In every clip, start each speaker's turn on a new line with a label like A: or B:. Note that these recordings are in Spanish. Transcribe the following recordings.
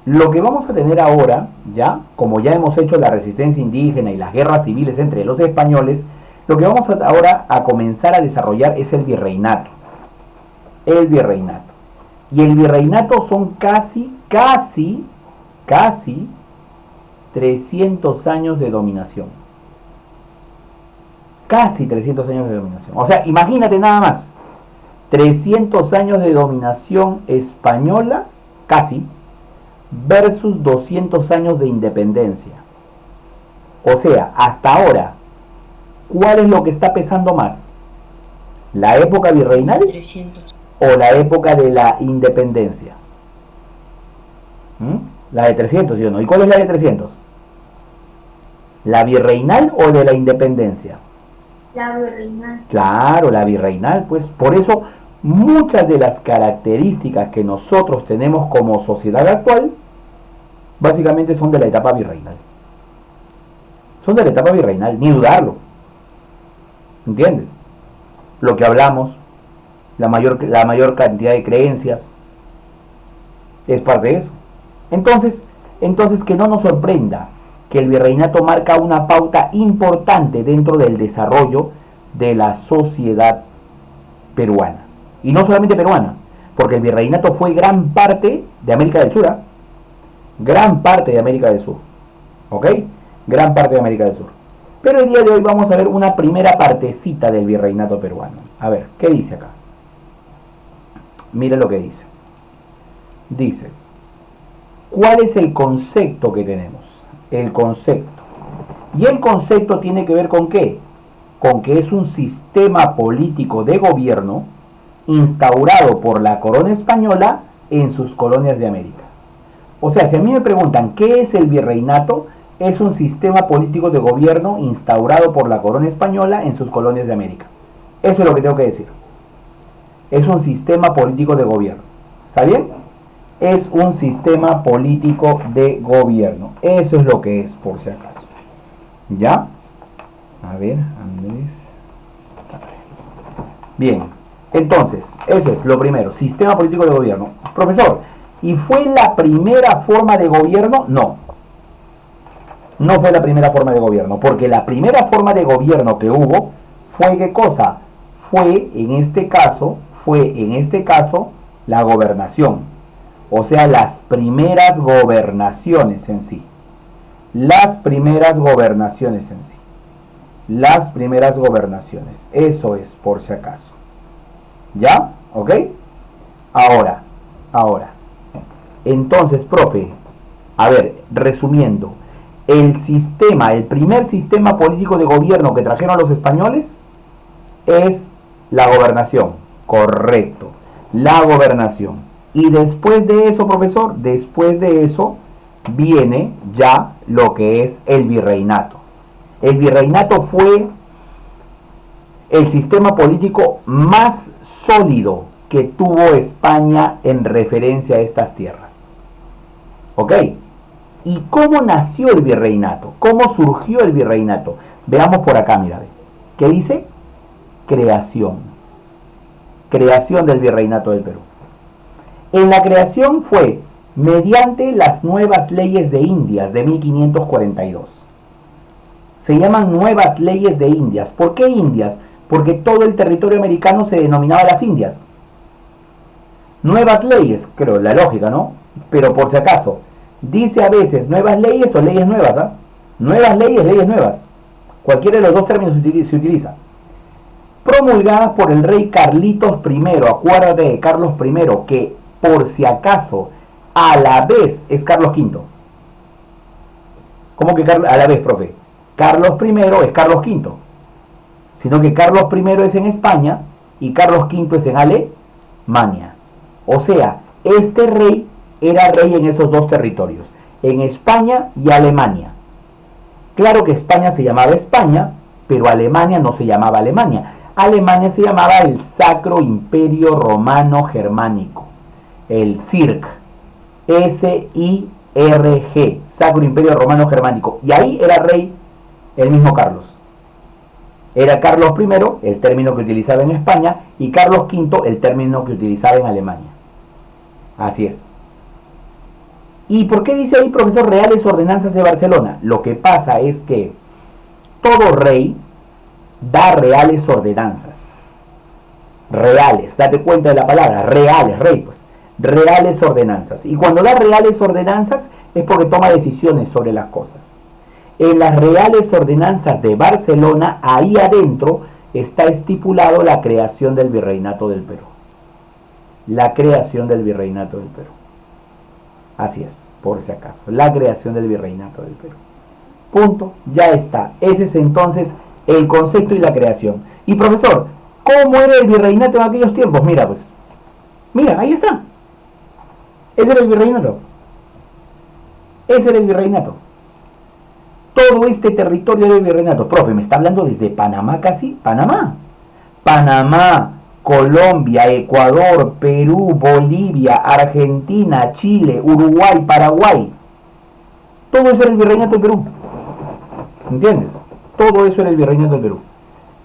A: Lo que vamos a tener ahora, ya, como ya hemos hecho la resistencia indígena y las guerras civiles entre los españoles, lo que vamos ahora a comenzar a desarrollar es el virreinato. El virreinato. Y el virreinato son casi 300 años de dominación. Casi 300 años de dominación. O sea, imagínate nada más. 300 años de dominación española, casi, versus 200 años de independencia. O sea, hasta ahora, ¿cuál es lo que está pesando más? ¿La época virreinal
B: 300.
A: o la época de la independencia? La de 300, ¿sí o no? ¿Y cuál es la de 300? ¿La virreinal o de la independencia?
C: La virreinal.
A: Claro, la virreinal, pues. Por eso muchas de las características que nosotros tenemos como sociedad actual, básicamente son de la etapa virreinal. Son de la etapa virreinal, ni dudarlo. ¿Entiendes? Lo que hablamos, la mayor cantidad de creencias, es parte de eso. Entonces que no nos sorprenda que el virreinato marca una pauta importante dentro del desarrollo de la sociedad peruana. Y no solamente peruana, porque el virreinato fue gran parte de América del Sur. Gran parte de América del Sur. ¿Ok? Gran parte de América del Sur. Pero el día de hoy vamos a ver una primera partecita del virreinato peruano. A ver, ¿qué dice acá? Mire lo que dice. Dice, ¿cuál es el concepto que tenemos? El concepto. Y el concepto tiene que ver con ¿qué? Con que es un sistema político de gobierno instaurado por la corona española en sus colonias de América. O sea, si a mí me preguntan ¿qué es el virreinato? Es un sistema político de gobierno instaurado por la corona española en sus colonias de América. Eso es lo que tengo que decir. Es un sistema político de gobierno. ¿Está bien? Es un sistema político de gobierno. Eso es lo que es, por si acaso. ¿Ya? A ver, Andrés. Bien. Entonces, eso es lo primero. Sistema político de gobierno. Profesor, ¿y fue la primera forma de gobierno? No. No fue la primera forma de gobierno. Porque la primera forma de gobierno que hubo fue ¿qué cosa? Fue en este caso, la gobernación. O sea, las primeras gobernaciones en sí. Las primeras gobernaciones en sí. Las primeras gobernaciones. Eso es, por si acaso. ¿Ya? ¿Ok? Ahora. Entonces, profe, a ver, resumiendo. El primer sistema político de gobierno que trajeron los españoles es la gobernación. Correcto. La gobernación. Y después de eso, profesor, después de eso viene ya lo que es el virreinato. El virreinato fue el sistema político más sólido que tuvo España en referencia a estas tierras. ¿Ok? ¿Y cómo nació el virreinato? ¿Cómo surgió el virreinato? Veamos por acá, mira. ¿Qué dice? Creación. Creación del virreinato del Perú. En la creación fue mediante las nuevas leyes de Indias de 1542. Se llaman nuevas leyes de Indias. ¿Por qué Indias? Porque todo el territorio americano se denominaba las Indias. Nuevas leyes, creo, la lógica, ¿no? Pero por si acaso, dice a veces nuevas leyes o leyes nuevas, ¿ah? Nuevas leyes, leyes nuevas. Cualquiera de los dos términos se utiliza. Promulgadas por el rey Carlitos I, acuérdate de Carlos I, que por si acaso a la vez es Carlos V. ¿Cómo que a la vez, profe? Carlos I es Carlos V. Sino que Carlos I es en España y Carlos V es en Alemania. O sea, este rey era rey en esos dos territorios, en España y Alemania. Claro que España se llamaba España, pero Alemania no se llamaba Alemania. Alemania se llamaba el Sacro Imperio Romano Germánico, el SIRG, S-I-R-G, Sacro Imperio Romano Germánico. Y ahí era rey el mismo Carlos. Era Carlos I, el término que utilizaba en España, y Carlos V, el término que utilizaba en Alemania. Así es. ¿Y por qué dice ahí, profesor, reales ordenanzas de Barcelona? Lo que pasa es que todo rey da reales ordenanzas. Reales, date cuenta de la palabra, reales, rey, pues. Reales ordenanzas. Y cuando da reales ordenanzas es porque toma decisiones sobre las cosas. En las reales ordenanzas de Barcelona, ahí adentro está estipulado la creación del Virreinato del Perú. La creación del Virreinato del Perú. Así es, por si acaso. La creación del Virreinato del Perú. Punto, ya está. Ese es entonces el concepto y la creación. Y profesor, ¿cómo era el virreinato en aquellos tiempos? Mira, pues. Mira, ahí está. Ese era el virreinato. Ese era el virreinato. Todo este territorio del virreinato. Profe, me está hablando desde Panamá casi. Panamá. Panamá, Colombia, Ecuador, Perú, Bolivia, Argentina, Chile, Uruguay, Paraguay. Todo eso era el virreinato del Perú. ¿Entiendes? Todo eso era el virreinato del Perú.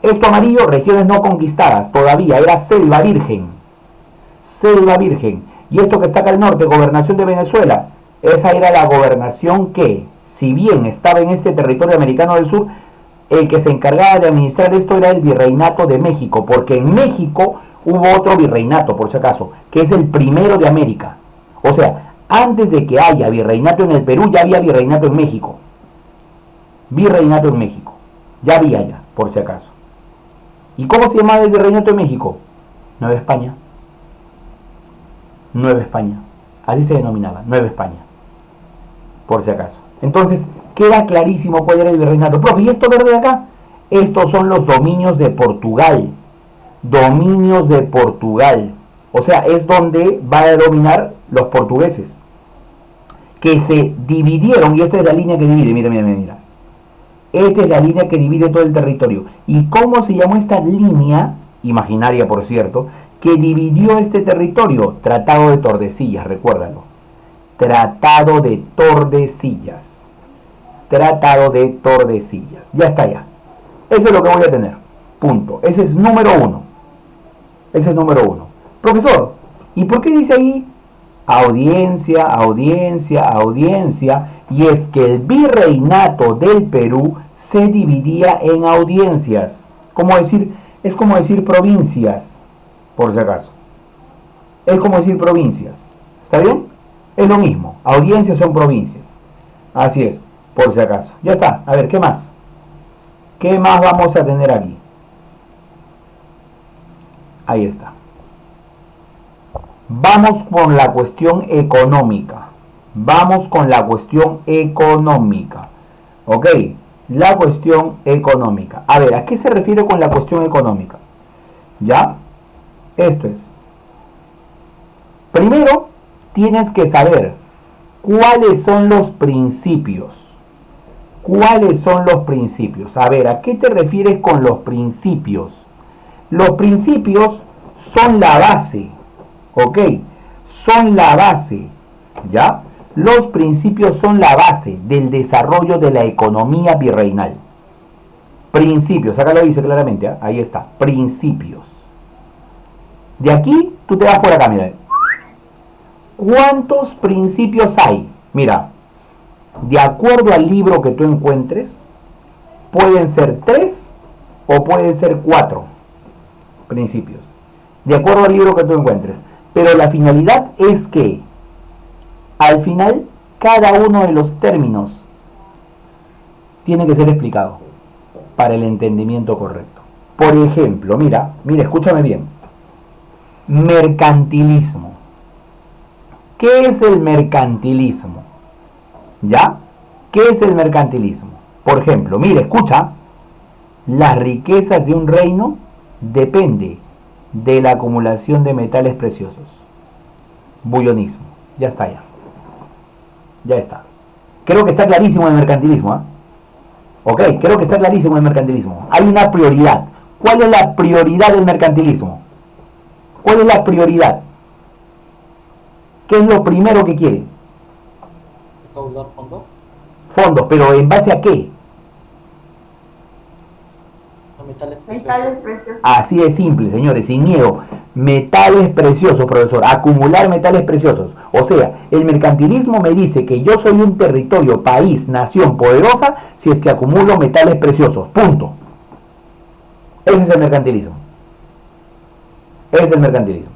A: Esto amarillo, regiones no conquistadas, todavía era selva virgen. Selva virgen. Y esto que está acá al norte, gobernación de Venezuela, esa era la gobernación que, si bien estaba en este territorio americano del sur, el que se encargaba de administrar esto era el virreinato de México, porque en México hubo otro virreinato, por si acaso, que es el primero de América. O sea, antes de que haya virreinato en el Perú, ya había virreinato en México. Virreinato en México. Ya había ya, por si acaso. ¿Y cómo se llamaba el virreinato de México? Nueva España. Nueva España. Así se denominaba, Nueva España. Por si acaso. Entonces, queda clarísimo cuál era el virreinato. Profe, ¿y esto verde de acá? Estos son los dominios de Portugal. Dominios de Portugal. O sea, es donde va a dominar los portugueses. Que se dividieron, y esta es la línea que divide, mira. Esta es la línea que divide todo el territorio. ¿Y cómo se llamó esta línea, imaginaria por cierto, que dividió este territorio? Tratado de Tordesillas, recuérdalo. Tratado de Tordesillas. Tratado de Tordesillas. Ya está ya. Eso es lo que voy a tener. Punto. Ese es número uno. Ese es número uno. Profesor, ¿y por qué dice ahí audiencia, audiencia, audiencia? Y es que el virreinato del Perú se dividía en audiencias. Es como decir provincias, por si acaso. Es como decir provincias. ¿Está bien? Es lo mismo. Audiencias son provincias. Así es, por si acaso. Ya está. A ver, ¿qué más? ¿Qué más vamos a tener aquí? Ahí está. Vamos con la cuestión económica. Vamos con la cuestión económica. Ok, la cuestión económica. A ver, ¿a qué se refiere con la cuestión económica? ¿Ya? Esto es. Primero, tienes que saber cuáles son los principios. ¿Cuáles son los principios? A ver, ¿a qué te refieres con los principios? Los principios son la base. ¿Ok? Son la base. ¿Ya? Los principios son la base del desarrollo de la economía virreinal. Principios, acá lo dice claramente, ¿eh? Ahí está, principios. De aquí, tú te vas por acá, mira. ¿Cuántos principios hay? Mira, de acuerdo al libro que tú encuentres, pueden ser 3 o pueden ser 4 principios. De acuerdo al libro que tú encuentres. Pero la finalidad es que al final, cada uno de los términos tiene que ser explicado para el entendimiento correcto. Por ejemplo, mira, escúchame bien. Mercantilismo. ¿Qué es el mercantilismo? ¿Ya? ¿Qué es el mercantilismo? Por ejemplo, mira, escucha. Las riquezas de un reino depende de la acumulación de metales preciosos. Bullonismo. Ya está ya. Ya está. Creo que está clarísimo el mercantilismo, ¿eh? Ok, creo que está clarísimo el mercantilismo. Hay una prioridad. ¿Cuál es la prioridad del mercantilismo? ¿Cuál es la prioridad? ¿Qué es lo primero que quiere?
B: ¿Recaudar fondos?
A: Fondos, pero ¿en base a qué?
B: Metales
C: Metales
B: preciosos.
C: preciosos.
A: Así de simple, señores, sin miedo. Metales preciosos, profesor. Acumular metales preciosos. O sea, el mercantilismo me dice que yo soy un territorio, país, nación poderosa si es que acumulo metales preciosos. Punto. Ese es el mercantilismo. Ese es el mercantilismo.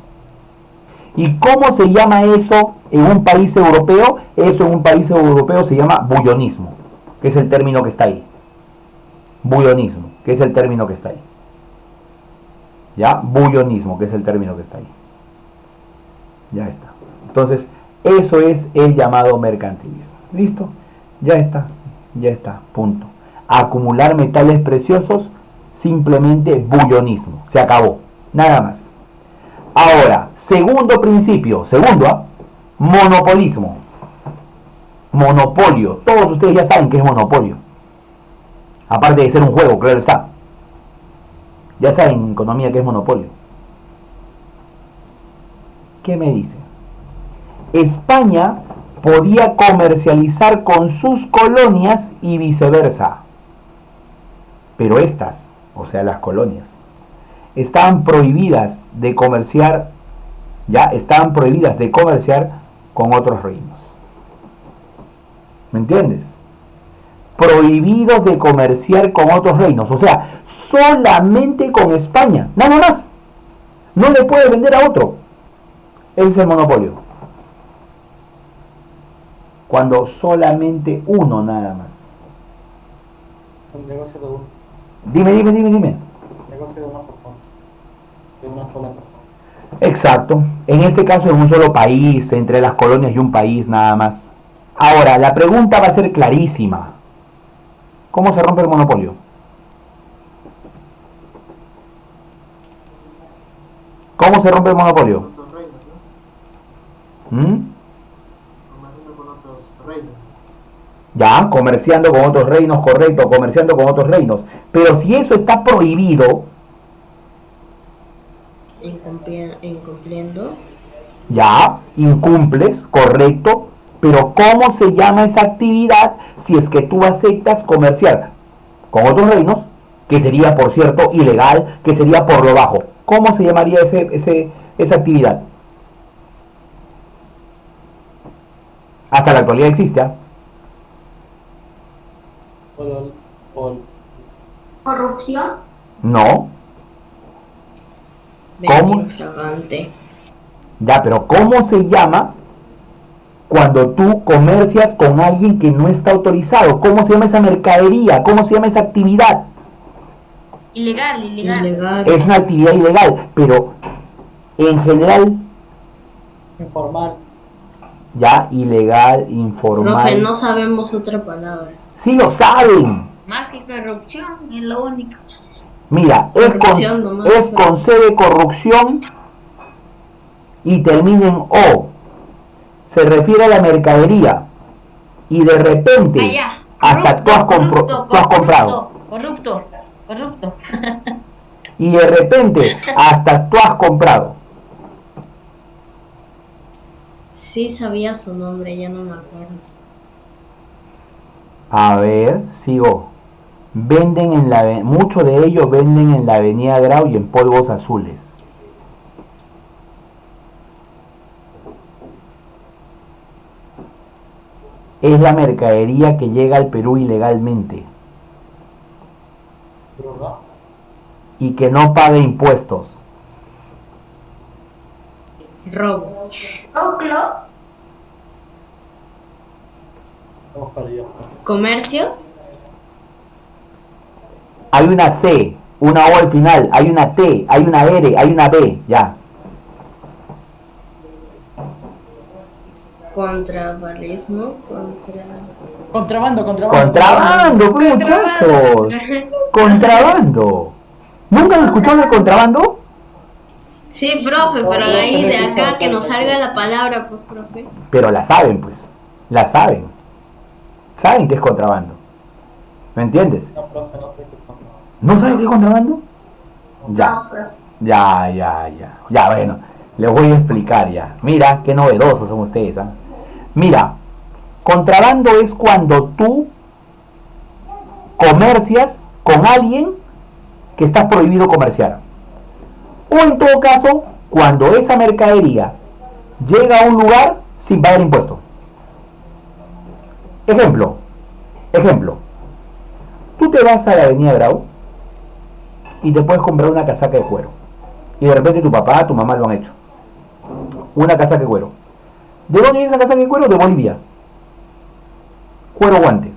A: ¿Y cómo se llama eso en un país europeo? Eso en un país europeo se llama bullonismo, que es el término que está ahí. Bullonismo, que es el término que está ahí. ¿Ya? Bullonismo, que es el término que está ahí. Ya está. Entonces, eso es el llamado mercantilismo. ¿Listo? Ya está. Ya está. Punto. Acumular metales preciosos, simplemente bullonismo. Se acabó. Nada más. Ahora, segundo principio. Segundo, monopolismo. Monopolio. Todos ustedes ya saben qué es monopolio. Aparte de ser un juego, claro está. Ya saben en economía qué es monopolio. ¿Qué me dice? España podía comercializar con sus colonias y viceversa. Pero estas, o sea las colonias, estaban prohibidas de comerciar, ya estaban prohibidas de comerciar con otros reinos. ¿Me entiendes? Prohibidos de comerciar con otros reinos, o sea, solamente con España, nada más. No le puede vender a otro. Ese es el monopolio. Cuando solamente uno nada más.
B: Un negocio de un
A: Dime.
B: negocio de una persona. De una sola persona.
A: Exacto. En este caso en un solo país, entre las colonias y un país nada más. Ahora, la pregunta va a ser clarísima. ¿Cómo se rompe el monopolio? ¿Cómo se rompe el monopolio? Ya, comerciando con otros reinos, correcto, comerciando con otros reinos. Pero si eso está prohibido,
D: Incumpliendo.
A: ya, incumples, correcto, pero ¿cómo se llama esa actividad si es que tú aceptas comerciar con otros reinos, que sería, por cierto, ilegal, que sería por lo bajo? ¿Cómo se llamaría esa actividad? Hasta la actualidad existe, ¿eh?
C: Corrupción.
A: No. ¿Cómo?
D: Infragante.
A: Ya, pero ¿cómo se llama cuando tú comercias con alguien que no está autorizado? ¿Cómo se llama esa mercadería? ¿Cómo se llama esa actividad?
C: Ilegal.
A: Es una actividad ilegal, pero en general,
B: Informal.
A: ya, ilegal, informal.
D: Profe, no sabemos otra palabra.
A: Sí lo saben.
C: Más que corrupción, es lo único.
A: Mira,
D: Corrupción nomás,
A: es con C de corrupción y termina en O. Se refiere a la mercadería. Y de repente, hasta tú has comprado.
C: Corrupto.
A: Y de repente, hasta tú has comprado.
D: Sí sabía su nombre, ya no me acuerdo.
A: A ver, sigo. Muchos de ellos venden en la avenida Grau y en polvos azules. Es la mercadería que llega al Perú ilegalmente
B: Droga.
A: y que no paga impuestos.
D: Robo.
C: Oclo.
B: Vamos para allá.
D: Comercio.
A: Hay una C, una O al final, hay una T, hay una R, hay una B, ya.
D: Contrabandismo.
B: Contrabando.
A: Contrabando, pues, muchachos. Contrabando. ¿Nunca has escuchado del contrabando?
D: Sí, profe, pero ahí de acá que nos salga la palabra, pues, profe.
A: Pero la saben, pues. La saben. Saben que es contrabando. ¿Me entiendes?
B: No, profe, no sé qué contrabando.
A: ¿No saben qué es contrabando? Ya.
C: No, pero
A: Ya, bueno. Les voy a explicar ya. Mira, qué novedosos son ustedes, ¿ah? Mira, contrabando es cuando tú comercias con alguien que está prohibido comerciar. O en todo caso, cuando esa mercadería llega a un lugar sin pagar impuesto. Ejemplo, tú te vas a la avenida Grau y te puedes comprar una casaca de cuero. Y de repente tu papá, tu mamá lo han hecho. Una casaca de cuero. ¿De dónde viene esa casaca de cuero? De Bolivia. Cuero guante.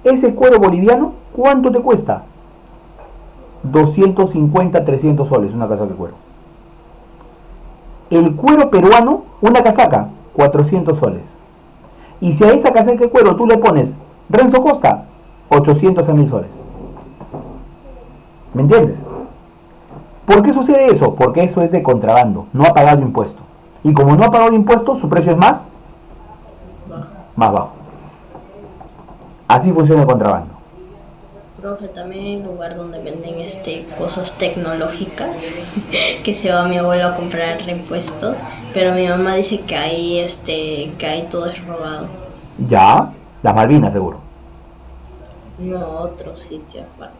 A: Ese cuero boliviano, ¿cuánto te cuesta? 250, 300 soles una casaca de cuero. El cuero peruano, una casaca, 400 soles. Y si a esa casaca de cuero tú le pones Renzo Costa, 800 a 1000 soles. ¿Me entiendes? ¿Por qué sucede eso? Porque eso es de contrabando, no ha pagado impuesto. Y como no ha pagado impuesto, su precio es más bajo. Así funciona el contrabando.
D: Profe, también hay un lugar donde venden cosas tecnológicas que se va mi abuelo a comprar repuestos, pero mi mamá dice que ahí todo es robado.
A: Ya, las Malvinas seguro.
D: No, otro sitio aparte.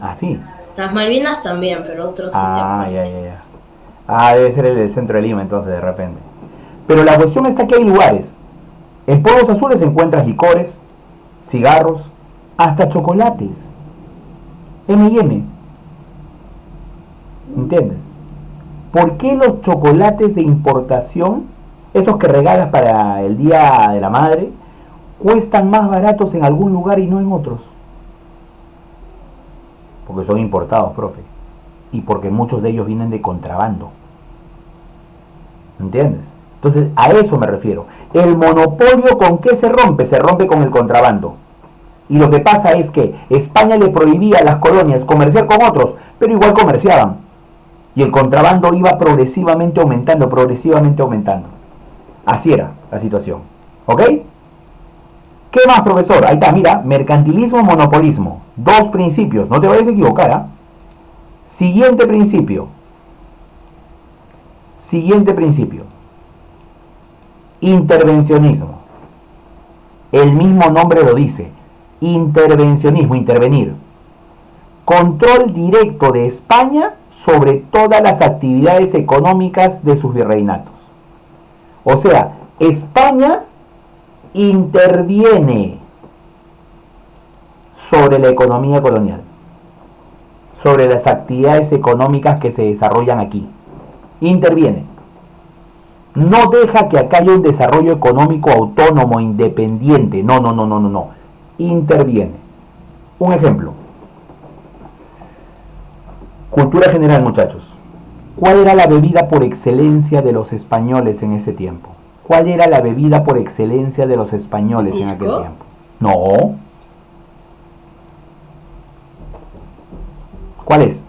A: Así.
D: Las Malvinas también, pero otro sitio aparte.
A: Ya. Debe ser el centro de Lima entonces de repente. Pero la cuestión está que hay lugares. En Polvos Azules encuentras licores, cigarros, hasta chocolates. M&M. ¿Entiendes? ¿Por qué los chocolates de importación, esos que regalas para el Día de la Madre, cuestan más baratos en algún lugar y no en otros? Porque son importados, profe. Y porque muchos de ellos vienen de contrabando. ¿Entiendes? Entonces, a eso me refiero. El monopolio, ¿con qué se rompe? Se rompe con el contrabando. Y lo que pasa es que España le prohibía a las colonias comerciar con otros, pero igual comerciaban. Y el contrabando iba progresivamente aumentando. Así era la situación. ¿Ok? ¿Qué más, profesor? Ahí está, mira, mercantilismo, monopolismo. 2 principios, no te vayas a equivocar, ¿ah? Siguiente principio. Intervencionismo. El mismo nombre lo dice. Intervencionismo, intervenir. Control directo de España sobre todas las actividades económicas de sus virreinatos. O sea, España interviene sobre la economía colonial, sobre las actividades económicas que se desarrollan aquí. Interviene. No deja que acá haya un desarrollo económico autónomo, independiente. No. Interviene. Un ejemplo. Cultura general, muchachos. ¿Cuál era la bebida por excelencia de los españoles en ese tiempo? ¿Cuál era la bebida por excelencia de los españoles en aquel tiempo? No. ¿Cuál es?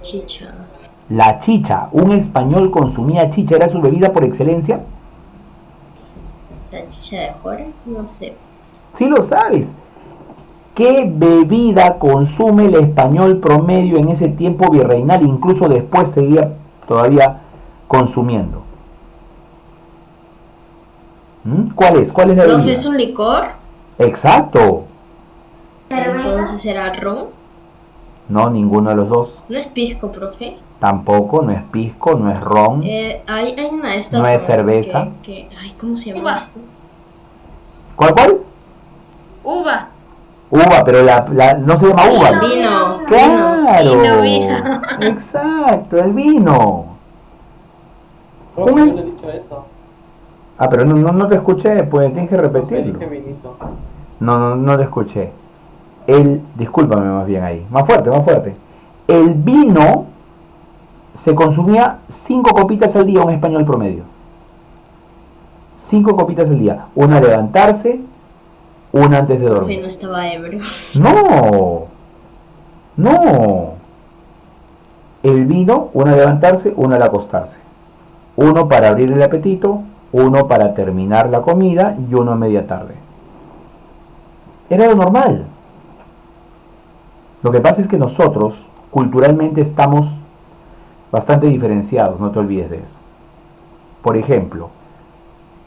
D: Chicha.
A: La chicha. ¿Un español consumía chicha? ¿Era su bebida por excelencia?
D: ¿La chicha de Jora? No sé.
A: Sí lo sabes. ¿Qué bebida consume el español promedio en ese tiempo virreinal? Incluso después seguía todavía consumiendo. ¿Cuál es? ¿Cuál es la bebida?
D: ¿Profe, es un licor?
A: Exacto.
D: Entonces era ron.
A: No, ninguno de los dos.
D: ¿No es pisco, profe?
A: Tampoco, no es pisco, no es ron.
D: Hay una de estas.
A: No es cerveza.
D: Ay, ¿cómo se llama?
C: Uva.
D: esto?
A: ¿Cuál?
C: Uva.
A: Uva, pero no se llama uva. ¿no?
D: Vino.
A: Claro.
C: Vino.
A: Exacto, el vino.
B: Profe,
A: Uy.
B: yo le he dicho eso.
A: Ah, pero no te escuché, pues tienes que
B: Profe,
A: repetirlo.
B: dije vinito.
A: No te escuché. Discúlpame más bien ahí. Más fuerte. El vino se consumía 5 copitas al día un español promedio. 5 copitas al día. Una al levantarse, una antes de
D: Profe,
A: dormir.
D: no estaba ebrio.
A: No. El vino, una al levantarse, una al acostarse. Uno para abrir el apetito, uno para terminar la comida y uno a media tarde. Era lo normal. Lo que pasa es que nosotros culturalmente estamos bastante diferenciados, no te olvides de eso. Por ejemplo,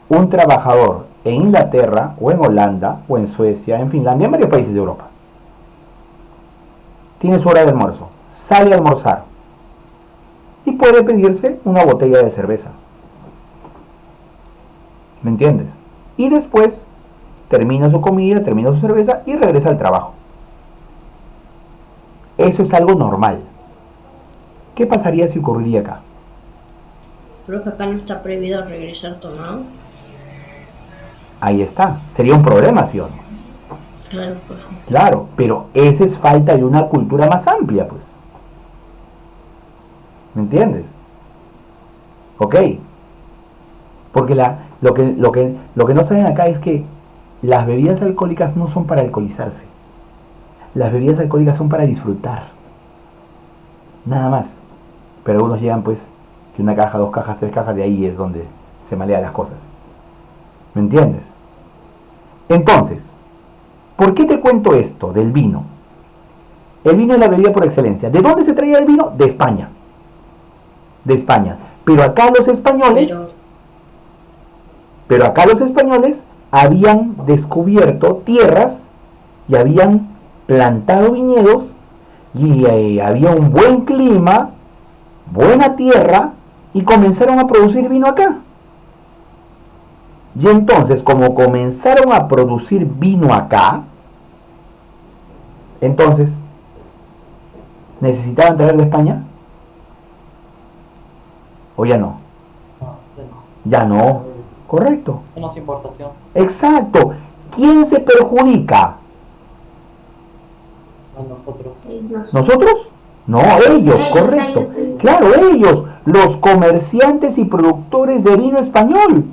A: un trabajador en Inglaterra o en Holanda o en Suecia, en Finlandia, en varios países de Europa, tiene su hora de almuerzo, sale a almorzar y puede pedirse una botella de cerveza. ¿Me entiendes? Y después termina su comida, termina su cerveza y regresa al trabajo. Eso es algo normal. ¿Qué pasaría si ocurriría acá?
D: Profe, acá no está prohibido regresar tomado.
A: Ahí está. Sería un problema, ¿sí o no?
D: Claro, profe.
A: Claro, pero esa es falta de una cultura más amplia, pues. ¿Me entiendes? Ok. Porque lo que no saben acá es que las bebidas alcohólicas no son para alcoholizarse. Las bebidas alcohólicas son para disfrutar. Nada más. Pero algunos llegan pues que una caja, 2 cajas, 3 cajas y ahí es donde se malean las cosas. ¿Me entiendes? Entonces, ¿por qué te cuento esto del vino? El vino es la bebida por excelencia. ¿De dónde se traía el vino? De España. De España. Pero acá los españoles habían descubierto tierras y habían plantado viñedos y había un buen clima, buena tierra y comenzaron a producir vino acá. Y entonces, como comenzaron a producir vino acá, entonces, ¿necesitaban traer de España? ¿O ya no?
B: No,
A: Ya no. Correcto.
B: menos importación.
A: Exacto. ¿Quién se perjudica?
B: A nosotros.
A: ¿Nosotros? No, ellos, correcto. Claro, ellos, los comerciantes y productores de vino español,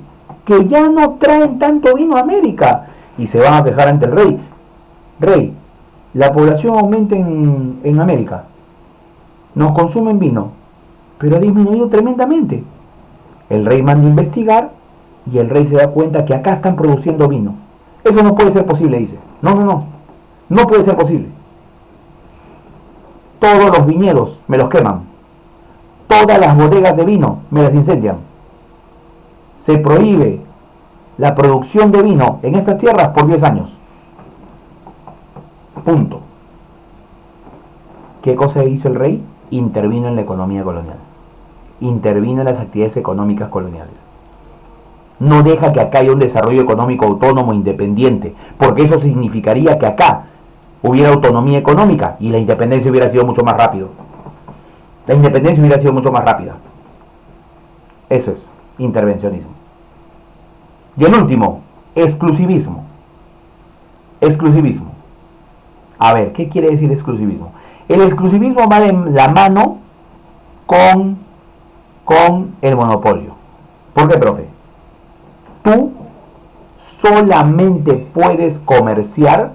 A: que ya no traen tanto vino a América y se van a quejar ante el rey. Rey, la población aumenta en América, nos consumen vino, pero ha disminuido tremendamente. El rey manda a investigar y el rey se da cuenta que acá están produciendo vino. Eso no puede ser posible, dice. No puede ser posible. Todos los viñedos me los queman. Todas las bodegas de vino me las incendian. Se prohíbe la producción de vino en estas tierras por 10 años. Punto. ¿Qué cosa hizo el rey? Intervino en la economía colonial. Intervino en las actividades económicas coloniales. No deja que acá haya un desarrollo económico autónomo independiente, porque eso significaría que acá hubiera autonomía económica y la independencia hubiera sido mucho más rápido. La independencia hubiera sido mucho más rápida. Eso es intervencionismo. Y el último, exclusivismo. Exclusivismo. A ver, ¿qué quiere decir exclusivismo? El exclusivismo va de la mano con el monopolio. ¿Por qué, profe? Tú solamente puedes comerciar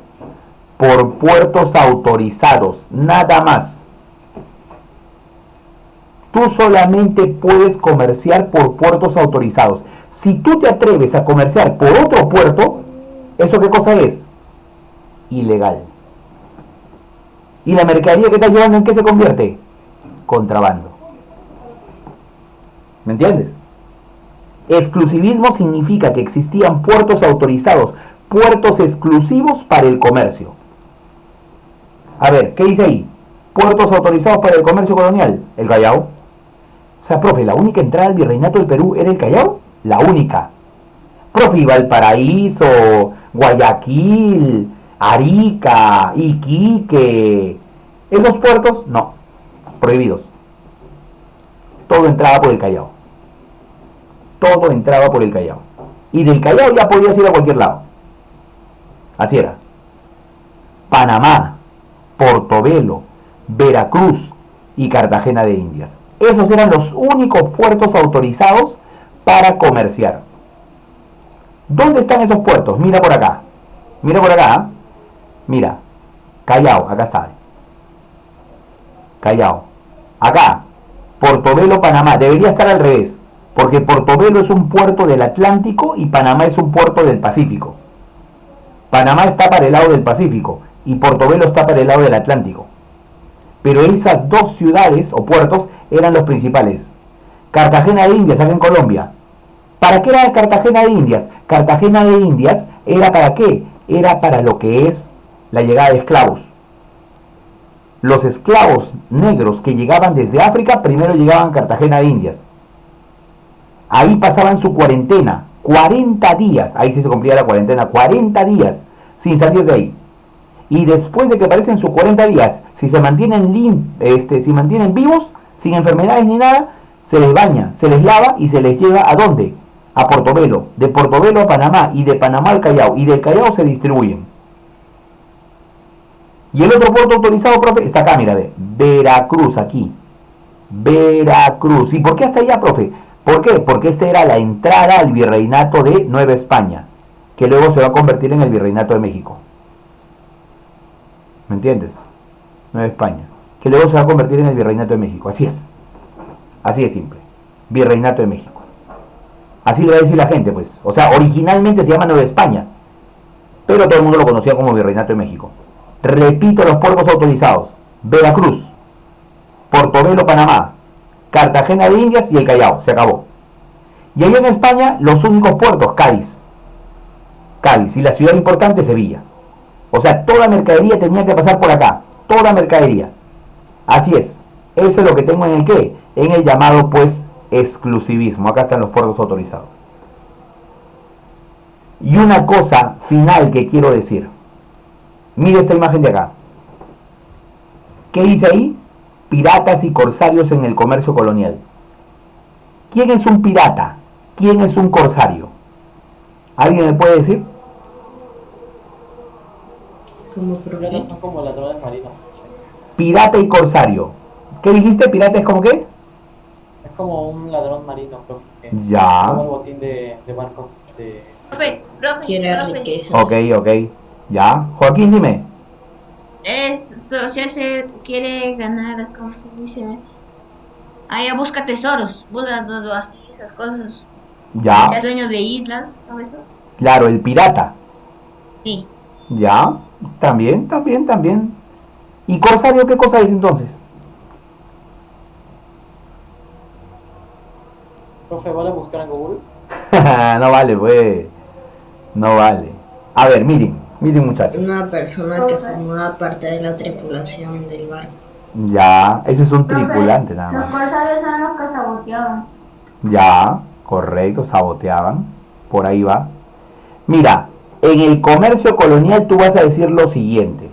A: por puertos autorizados, nada más. Tú solamente puedes comerciar por puertos autorizados. Si tú te atreves a comerciar por otro puerto, ¿eso qué cosa es? Ilegal. ¿Y la mercadería que estás llevando en qué se convierte? Contrabando. ¿Me entiendes? Exclusivismo significa que existían puertos autorizados, puertos exclusivos para el comercio. A ver, ¿qué dice ahí? Puertos autorizados para el comercio colonial. El Callao. O sea, profe, la única entrada al virreinato del Perú era el Callao. La única. Profe, y Valparaíso, Guayaquil, Arica, Iquique. Esos puertos, no. Prohibidos. Todo entraba por el Callao. Todo entraba por el Callao. Y del Callao ya podías ir a cualquier lado. Así era. Panamá, Portobelo, Veracruz y Cartagena de Indias. Esos eran los únicos puertos autorizados para comerciar. ¿Dónde están esos puertos? Mira por acá. Mira por acá. ¿Eh? Mira. Callao, acá está. Callao. Acá. Portobelo, Panamá. Debería estar al revés. Porque Portobelo es un puerto del Atlántico y Panamá es un puerto del Pacífico. Panamá está para el lado del Pacífico y Portobelo está para el lado del Atlántico. Pero esas dos ciudades o puertos eran los principales. Cartagena de Indias, acá en Colombia. ¿Para qué era Cartagena de Indias? Cartagena de Indias era para qué? Era para lo que es la llegada de esclavos. los esclavos negros que llegaban desde África primero llegaban a Cartagena de Indias. Ahí pasaban su cuarentena, 40 días, ahí sí se cumplía la cuarentena, 40 días sin salir de ahí. Y después de que aparecen sus 40 días, si se mantienen si mantienen vivos, sin enfermedades ni nada, se les baña, se les lava y se les lleva ¿a dónde? A Portobelo, de Portobelo a Panamá y de Panamá al Callao, y del Callao se distribuyen. Y el otro puerto autorizado, profe, está acá, mira, Veracruz, aquí. Veracruz. ¿Y por qué hasta allá, profe? ¿Por qué? Porque esta era la entrada al virreinato de Nueva España, que luego se va a convertir en el virreinato de México. ¿Me entiendes? Nueva España. Que luego se va a convertir en el virreinato de México. Así es. Así de simple. Virreinato de México. Así le va a decir la gente, pues. O sea, originalmente se llama Nueva España, pero todo el mundo lo conocía como virreinato de México. Repito los puertos autorizados: Veracruz, Portobelo, Panamá, Cartagena de Indias y el Callao. Se acabó. Y allá en España, los únicos puertos: Cádiz. Cádiz. Y la ciudad importante, Sevilla. O sea, toda mercadería tenía que pasar por acá. Toda mercadería. Así es. Eso es lo que tengo en el qué. En el llamado, pues, exclusivismo. Acá están los puertos autorizados. Y una cosa final que quiero decir. Mire esta imagen de acá. ¿Qué dice ahí? Piratas y corsarios en el comercio colonial. ¿Quién es un pirata? ¿Quién es un corsario? ¿Alguien me puede decir?
D: Como
B: Piratas
D: profe.
B: son como ladrones marinos.
A: Pirata y corsario. ¿Qué dijiste? ¿Pirata es como qué?
B: Es como un ladrón marino, profe. Que
A: Ya.
B: roba el botín de barcos.
C: Profe,
D: Quiere
C: profe.
D: riquezas.
A: Ok. Ya. Joaquín, dime.
C: O sea, se quiere ganar, ¿cómo se dice? Ahí busca tesoros, busca todo así, esas cosas.
A: Ya.
C: Sea dueño de islas, todo eso.
A: Claro, el pirata.
C: Sí.
A: Ya. También. ¿Y corsario qué cosa es entonces?
B: Profe, ¿vale buscar en Google?
A: No vale, pues. No vale. A ver, miren muchachos.
D: Una persona que formaba parte de la tripulación del barco.
A: Ya, ese es un tripulante nada
E: Los
A: más.
E: corsarios son los que saboteaban.
A: Ya, correcto, saboteaban. Por ahí va. Mira, en el comercio colonial tú vas a decir lo siguiente.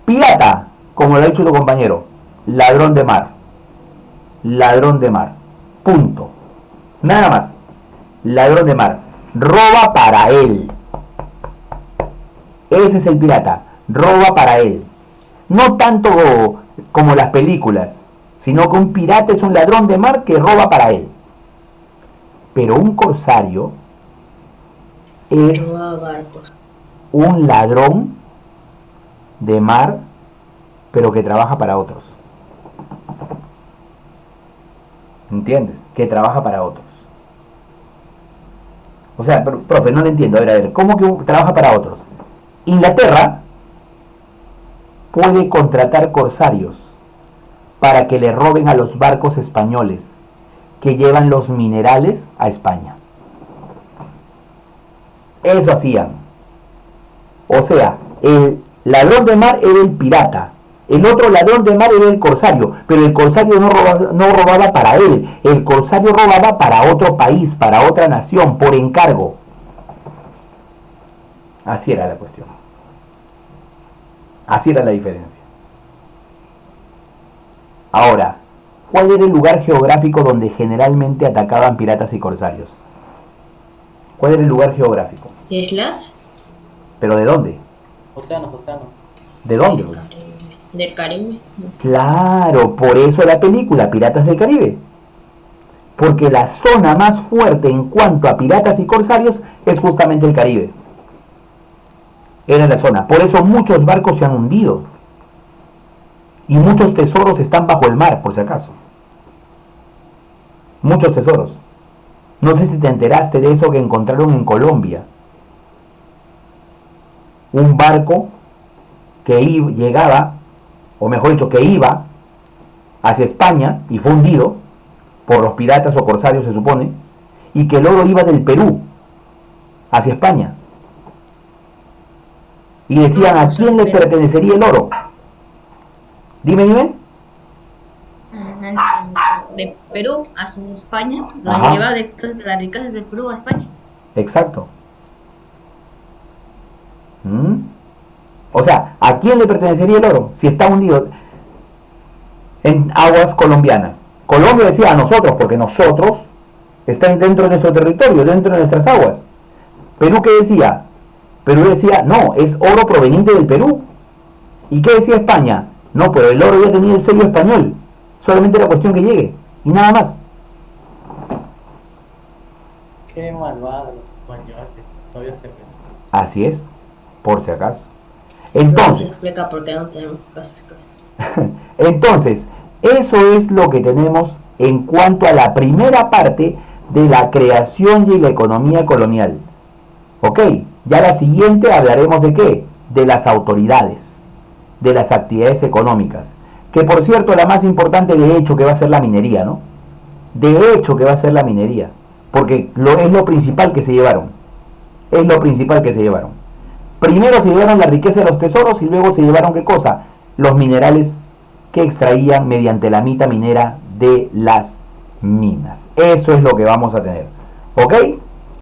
A: Pirata, como lo ha dicho tu compañero, ladrón de mar. Ladrón de mar. Punto. Nada más. Ladrón de mar. Roba para él. Ese es el pirata. Roba para él. No tanto como las películas, sino que un pirata es un ladrón de mar que roba para él. Pero un corsario es
D: Robaba barcos.
A: un ladrón de mar, pero que trabaja para otros. ¿Entiendes? Que trabaja para otros. O sea, profe, no lo entiendo. A ver, ¿cómo que trabaja para otros? Inglaterra puede contratar corsarios para que le roben a los barcos españoles que llevan los minerales a España. Eso hacían. O sea, el ladrón de mar era el pirata. El otro ladrón de mar era el corsario, pero el corsario no robaba para él. El corsario robaba para otro país, para otra nación, por encargo. Así era la cuestión. Así era la diferencia. Ahora, ¿cuál era el lugar geográfico donde generalmente atacaban piratas y corsarios? ¿Cuál era el lugar geográfico?
D: ¿Islas?
A: ¿Pero de dónde?
B: Océanos.
A: ¿De dónde?
D: Del Caribe.
A: Claro, por eso la película Piratas del Caribe. Porque la zona más fuerte en cuanto a piratas y corsarios es justamente el Caribe. Era la zona. Por eso muchos barcos se han hundido. Y muchos tesoros están bajo el mar, por si acaso. Muchos tesoros. No sé si te enteraste de eso que encontraron en Colombia. Un barco que llegaba, o mejor dicho, que iba hacia España y fue hundido por los piratas o corsarios, se supone, y que el oro iba del Perú hacia España. Y decían, ¿a quién le pertenecería el oro? Dime.
C: De Perú hacia España, lo
A: Ajá.
C: han llevado de las riquezas de Perú a España.
A: Exacto. ¿Mm? O sea, ¿a quién le pertenecería el oro si está hundido en aguas colombianas? Colombia decía a nosotros, porque nosotros están dentro de nuestro territorio, dentro de nuestras aguas. ¿Perú qué decía? Perú decía, no, es oro proveniente del Perú. ¿Y qué decía España? No, pero el oro ya tenía el sello español. Solamente era cuestión que llegue. Y nada más.
B: Qué malvado los españoles. Todavía se ven.
A: Así es, por si acaso.
D: Pero no se
A: Entonces,
D: explica por qué no tenemos cosas.
A: entonces, eso es lo que tenemos en cuanto a la primera parte de la creación y la economía colonial. Ok, ya la siguiente hablaremos de qué? De las autoridades, de las actividades económicas. Que por cierto, la más importante de hecho que va a ser la minería, ¿no? De hecho que va a ser la minería. Porque es lo principal que se llevaron. Es lo principal que se llevaron. Primero se llevaron la riqueza de los tesoros y luego se llevaron ¿qué cosa? Los minerales que extraían mediante la mita minera de las minas. Eso es lo que vamos a tener. ¿Ok?